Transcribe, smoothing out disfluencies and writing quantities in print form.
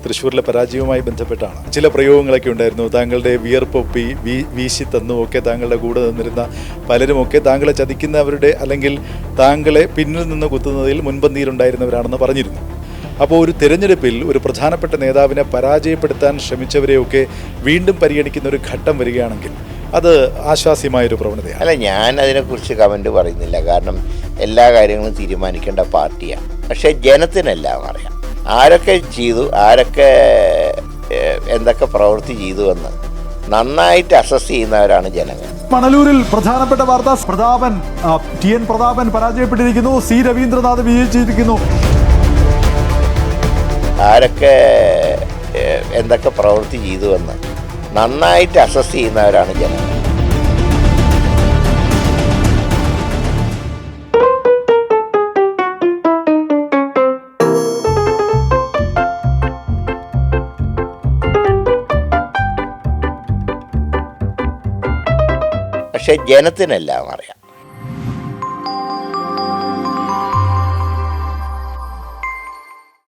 തൃശ്ശൂരിലെ പരാജയവുമായി ബന്ധപ്പെട്ടാണ് ചില പ്രയോഗങ്ങളൊക്കെ ഉണ്ടായിരുന്നു. താങ്കളുടെ വിയർപ്പൊപ്പി വീശി തന്നുമൊക്കെ താങ്കളുടെ കൂടെ നിന്നിരുന്ന പലരുമൊക്കെ താങ്കളെ ചതിക്കുന്നവരുടെ അല്ലെങ്കിൽ താങ്കളെ പിന്നിൽ നിന്ന് കുത്തുന്നതിൽ മുൻപന്തിയിലുണ്ടായിരുന്നവരാണെന്ന് പറഞ്ഞിരുന്നു. അപ്പോൾ ഒരു തിരഞ്ഞെടുപ്പിൽ ഒരു പ്രധാനപ്പെട്ട നേതാവിനെ പരാജയപ്പെടുത്താൻ ശ്രമിച്ചവരെയൊക്കെ വീണ്ടും പരിഗണിക്കുന്ന ഒരു ഘട്ടം വരികയാണെങ്കിൽ അത് ആശ്വാസ്യമായൊരു പ്രവണതയാണ്. അല്ല, ഞാൻ അതിനെക്കുറിച്ച് കമൻറ്റ് പറയുന്നില്ല. കാരണം എല്ലാ കാര്യങ്ങളും തീരുമാനിക്കേണ്ട പാർട്ടിയാണ്. പക്ഷേ ജനത്തിനെല്ലാം അറിയാം ആരൊക്കെ ചെയ്തു, ആരൊക്കെ എന്തൊക്കെ പ്രവൃത്തി ചെയ്തു എന്ന് നന്നായിട്ട് അസസ് ചെയ്യുന്നവരാണ് ജനങ്ങൾ. മണലൂരിൽ പ്രധാനപ്പെട്ട വാർത്ത, ടി.എൻ. പ്രതാപൻ പരാജയപ്പെട്ടിരിക്കുന്നു, സി രവീന്ദ്രനാഥ് വിജയിച്ചിരിക്കുന്നു. ആരൊക്കെ എന്തൊക്കെ പ്രവൃത്തി ചെയ്തു എന്ന് നന്നായിട്ട് അസസ് ചെയ്യുന്നവരാണ് ജനങ്ങൾ. പക്ഷെ ജനത്തിനെല്ലാം അറിയാം